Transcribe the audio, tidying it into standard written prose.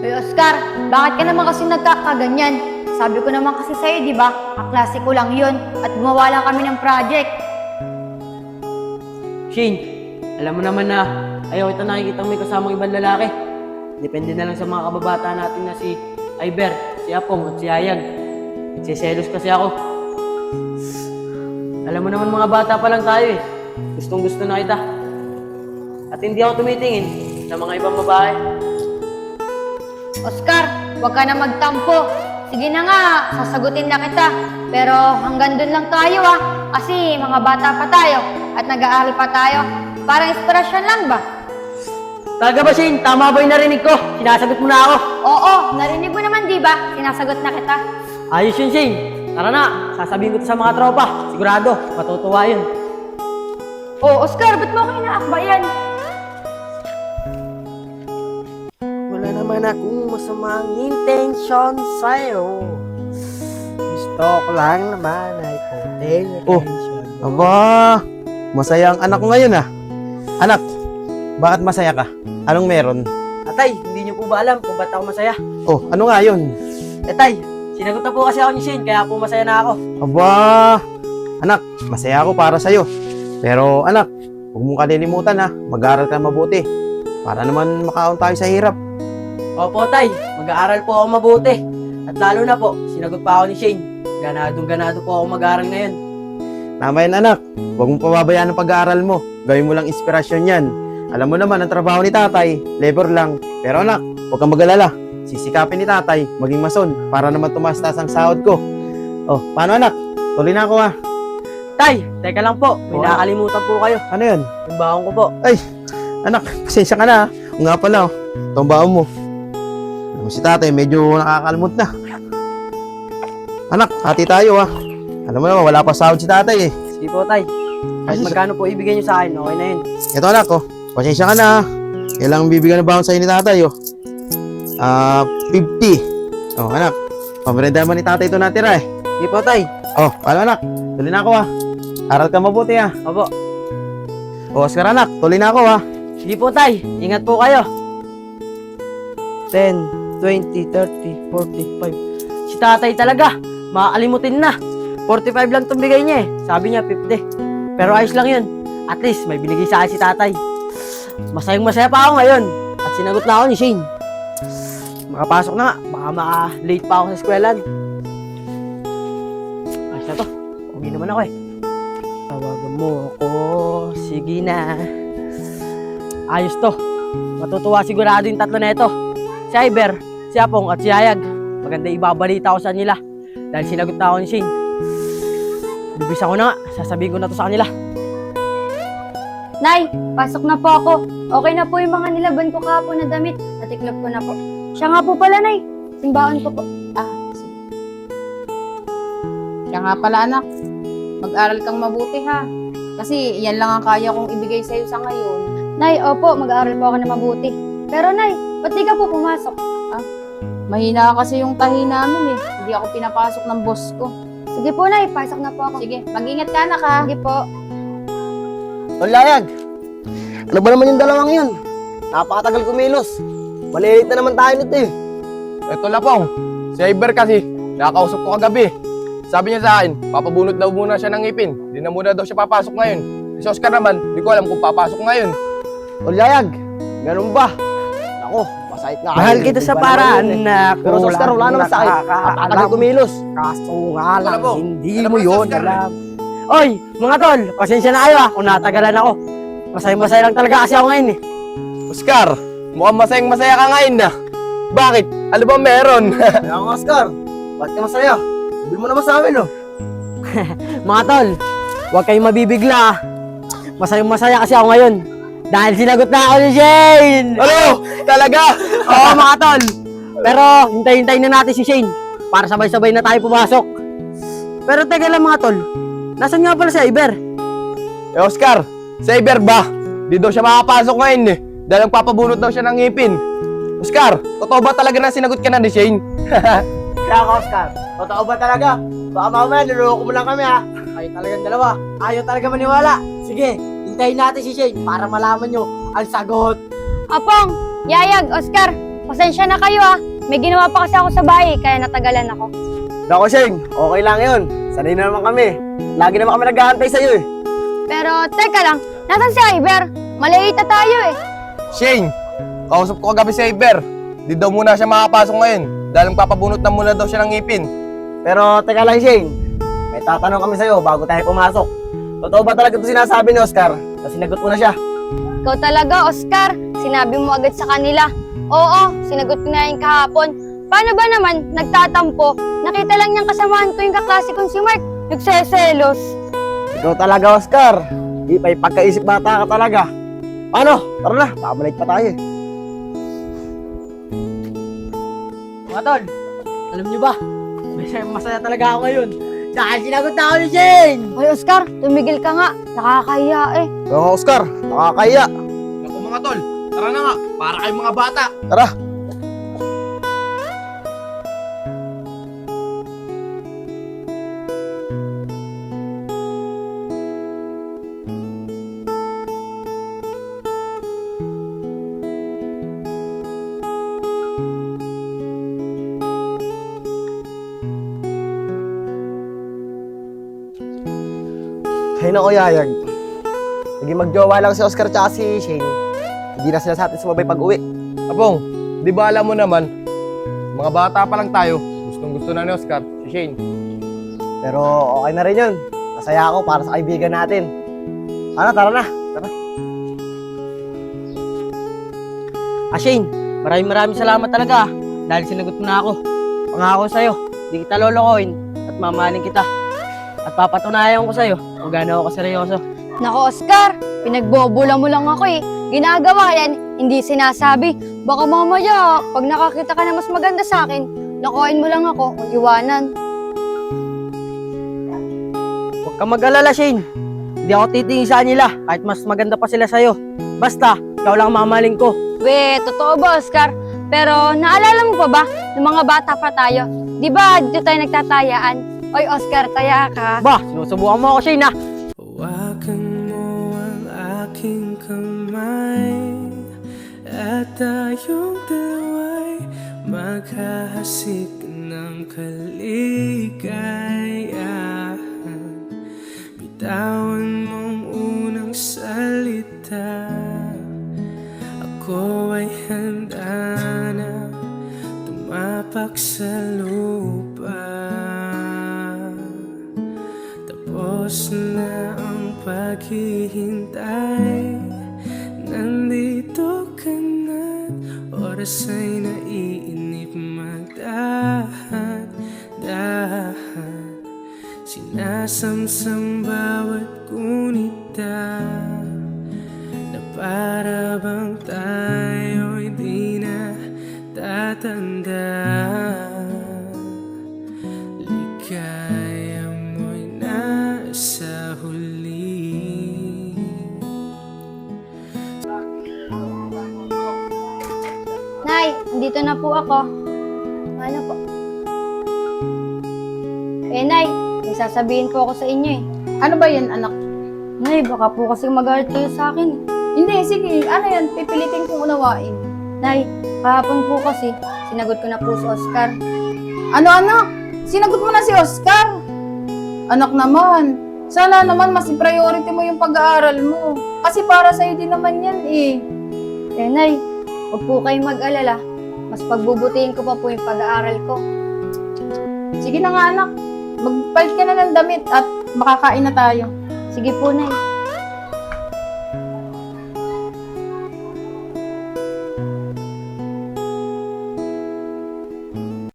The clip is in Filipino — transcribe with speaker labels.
Speaker 1: Uy, Oscar, bakit ka naman kasi nagkakaganyan? Sabi ko naman kasi sa'yo, di ba? Kaklase ko lang yun at gumawa lang kami ng project.
Speaker 2: Shane, alam mo naman na ayaw kita nakikita may kasamang ibang lalaki. Depende na lang sa mga kababata natin na si Iber, si Apong at si Ayag. Nagsiselos kasi ako. Alam mo naman mga bata pa lang tayo eh. Gustong gusto na kita. At hindi ako tumitingin sa mga ibang babae.
Speaker 1: Oscar, huwag ka na magtampo. Sige na nga, sasagutin na kita. Pero hanggang dun lang tayo kasi mga bata pa tayo at nag-aaral pa tayo. Parang inspirasyon lang ba?
Speaker 2: Talaga ba Shane? Tama ba yung narinig ko? Sinasagot mo na ako.
Speaker 1: Oo, narinig mo naman di ba? Sinasagot na kita.
Speaker 2: Ayos yun Shane. Tara na, sasabihin ko to sa mga tropa. Sigurado, matutuwa yun.
Speaker 1: Oh, Oscar, ba't mo ako inaakbayan?
Speaker 3: Wala naman akong masamang intention sa'yo. Gusto ko lang naman ay konting attention.
Speaker 4: Aba, masaya ang anak ko ngayon Anak, bakit masaya ka? Anong meron?
Speaker 2: Atay, hindi niyo po ba alam kung ba't ako masaya?
Speaker 4: Oh, ano nga yun?
Speaker 2: Tay, sinagot na po kasi ako ni Shane, kaya po masaya na ako.
Speaker 4: Aba, anak, masaya ako para sa'yo. Pero anak, huwag mong kalilimutan mag-aaral ka mabuti. Para naman makaon tayo sa hirap.
Speaker 2: Opo tay, mag-aaral po ako mabuti. At lalo na po, sinagot pa ako ni Shane. Ganado po ako mag-aaral ngayon.
Speaker 4: Tama yan anak, huwag mong pababayaan ang pag-aaral mo. Gawin mo lang inspirasyon yan. Alam mo naman, ang trabaho ni tatay, labor lang. Pero anak, huwag kang mag-alala. Sisikapin ni tatay, maging mason, para naman tumastas ang sahod ko. Oh, paano anak? Tuloy na ako
Speaker 2: Tay, teka lang po, may
Speaker 4: Oo.
Speaker 2: nakakalimutan po kayo.
Speaker 4: Ano yun?
Speaker 2: Yung baon ko po.
Speaker 4: Anak, pasensya ka na O nga pala itong baon mo. Si tatay medyo nakakalimot na. Anak, hati tayo Alam mo naman, wala pa sahod si tatay eh.
Speaker 2: Sige po tay, kahit magkano po ibigay niyo sa akin, okay na yun.
Speaker 4: Ito anak pasensya ka na Kailangan bibigyan ng baon sa'yo ni tatay 50. Oh anak, pamrenda naman ni tatay ito natira eh.
Speaker 2: Sige po tay.
Speaker 4: Oh, paano anak? Tuloy na ako Aral ka mabuti
Speaker 2: Opo.
Speaker 4: O Oscar anak, tuloy na ako
Speaker 2: Sige po tay, ingat po kayo.
Speaker 3: 10, 20, 30, 45.
Speaker 2: Si tatay talaga, makakalimutin na. 45 lang itong bigay niya eh. Sabi niya 50. Pero ayos lang yun. At least may binigay sa akin si tatay. Masayang masaya pa ako ngayon. At sinagot na ako ni Shane. Makapasok na nga. Baka maka-late pa ako sa eskwelahan. Ayos na to. Uwi naman ako eh. Tawagan mo ako. Sige na. Ayos to. Matutuwa sigurado yung tatlo na ito. Si Iber, si Apong at si Hayag. Maganda ibabalita ko sa nila. Dahil sinagot na ako ni Shane. Bibisa ko na nga. Sasabihin ko na to sa kanila.
Speaker 1: Nay, pasok na po ako. Okay na po yung mga nilaban ko kahapon na damit. Natiklop ko na po. Siya nga po pala, Nay. Simbahan ko po.
Speaker 5: Kaya nga pala anak, mag-aral kang mabuti ha. Kasi yan lang ang kaya kong ibigay sa'yo sa ngayon.
Speaker 1: Nay, opo, mag-aaral po ako na mabuti. Pero Nay, ba't di ka po pumasok?
Speaker 5: Mahina kasi yung tahi namin eh. Hindi ako pinapasok ng boss ko.
Speaker 1: Sige po, Nay, pasok na po ako.
Speaker 5: Sige, mag-ingat ka anak ha.
Speaker 1: Sige po.
Speaker 3: Layag, ano ba naman yung dalawang yun? Napakatagal kumilos. Malilit na naman tayo nito eh.
Speaker 6: Ito Lapong, si Iber kasi, nakakausap ko kagabi. Sabi niya sa akin, papabunot daw muna siya ng ngipin. Di na muna daw siya papasok ngayon. Si Oscar naman, di ko alam kung papasok ngayon.
Speaker 3: Layag, ganun ba? Ako, masahit na.
Speaker 2: Mahal kita sa paraan na
Speaker 3: Pero sa Oscar, wala naman sa akin. Napakatagal kumilos.
Speaker 2: Kaso nga
Speaker 6: lang,
Speaker 2: lang,
Speaker 6: po.
Speaker 2: hindi
Speaker 6: Alam
Speaker 2: mo
Speaker 6: mo na si
Speaker 2: yun
Speaker 6: Oscar,
Speaker 2: alam. Oy, mga tol, pasensya na kayo kung natagalan ako. Masaya lang talaga kasi ako ngayon eh.
Speaker 6: Oscar, mukhang masayang-masaya ka ngayon na. Bakit? Ano ba meron?
Speaker 3: Kaya nga, Oscar, ba't ka masaya? Sabi mo naman sa amin,
Speaker 2: Mga tol, huwag kayong mabibigla. Masaya kasi ako ngayon. Dahil sinagot na ako ni Shane!
Speaker 6: Ano? Talaga?
Speaker 2: Oo mga tol! Pero hintayin na natin si Shane para sabay-sabay na tayo pumasok. Pero teka lang mga tol, nasan nga pala si Iber?
Speaker 6: Eh Oscar, si Iber ba? Di daw siya makapasok ngayon eh. Dahil papabunot daw siya ng ngipin. Oscar, totoo ba talaga na sinagot ka na ni Shane?
Speaker 3: Kaya ka, Oscar, totoo ba talaga? Baka mamaya, niloko mo lang kami
Speaker 2: Kayo talagang dalawa. Ayaw talaga maniwala. Sige, hintayin natin si Shane para malaman nyo ang sagot.
Speaker 1: Apong, Yayag, Oscar, pasensya na kayo May ginawa pa kasi ako sa bahay, kaya natagalan ako.
Speaker 3: Nako, Shane, okay lang yun. Sanay na naman kami. Lagi naman kami nag-aantay sa'yo eh.
Speaker 1: Pero teka lang, nasan si Iber? Malate na tayo
Speaker 6: Shane, kausap ko kagabi si Iber. Di daw muna siya makapasok ngayon dahil magpapabunot na muna daw siya ng ngipin.
Speaker 3: Pero teka lang, Shane. May tatanong kami sa'yo bago tayo pumasok. Totoo ba talaga ito sinasabi ni Oscar? Kasi sinagot mo na siya.
Speaker 1: Ikaw talaga, Oscar. Sinabi mo agad sa kanila. Oo, sinagot ko na yung kahapon. Paano ba naman nagtatampo? Nakita lang niyang kasamahan ko yung kaklase kong si Mark. Nagseselos.
Speaker 3: Ikaw talaga, Oscar. Di pa ipagkaisip bata ka talaga. Ano? Tara na, babalik pa tayo eh.
Speaker 2: Mga tol, alam niyo ba? Masaya talaga ako ngayon. Dahil sinagot na ako ni Shane!
Speaker 1: Hoy, Oscar, tumigil ka nga. Nakakahiya
Speaker 3: Oo, Oscar. Nakakaya.
Speaker 6: Naku mga tol, tara na nga, para kayong mga bata.
Speaker 3: Tara. Ay nako, Yayag. Naging magjowa lang si Oscar tsaka si Shane. Hindi na sila sa atin sumabay pag-uwi.
Speaker 6: Apong, di ba alam mo naman, mga bata pa lang tayo, gustong gusto na ni Oscar, si Shane.
Speaker 3: Pero okay na rin yun. Masaya ako para sa kaibigan natin. Ano, tara na. Tara.
Speaker 2: Shane, maraming salamat talaga dahil sinagot mo na ako. Pangako sa'yo, di kita lolokohin at mamahalin kita. At papatunayan ko sa'yo kung gaano ako seryoso.
Speaker 1: Nako, Oscar, pinagbobula mo lang ako Ginagawa yan, hindi sinasabi. Baka mamaya, pag nakakita ka na mas maganda sa akin, nakuhain mo lang ako o iwanan.
Speaker 2: Huwag kang mag-alala, Shane. Hindi ako titingin sa kanila kahit mas maganda pa sila sa'yo. Basta, ikaw lang mamahalin ko.
Speaker 1: Totoo ba, Oscar? Pero naalala mo pa ba, nung mga bata pa tayo, di ba dito tayo nagtatayaan? Oy, Oscar, taya ka.
Speaker 2: Ba, sinusubukan mo ako, Shane
Speaker 7: Hawakan mo ang aking kamay at tayong dalawa'y maghahasik ng kaligayahan. Bitawan mong unang salita, ako ay handa na tumapak sa lupa. Tapos na ang paghihintay, nandito ka na't oras ay naiinip magdahan-dahan. Sinasamsam bawat gunita na para bang tayo'y di na tatanda. Ligaya mo'y nasa huli.
Speaker 1: Nay, andito na po ako. Ano po? Nay, may sasabihin po ako sa inyo
Speaker 5: Ano ba yan, anak?
Speaker 1: Nay, baka po kasi magalit kayo sa akin
Speaker 5: Hindi, sige. Ano yan? Pipilitin kong unawain.
Speaker 1: Nay, kahapon po kasi, sinagot ko na po si Oscar.
Speaker 5: Ano, anak? Sinagot mo na si Oscar? Anak naman, sana naman mas priority mo yung pag-aaral mo. Kasi para sa'yo din naman yan
Speaker 1: Nay, huwag po kayong mag-alala. Mas pagbubutihin ko pa po yung pag-aaral ko.
Speaker 5: Sige na nga, anak. Magpalit ka na ng damit at makakain na tayo.
Speaker 1: Sige po, Nay.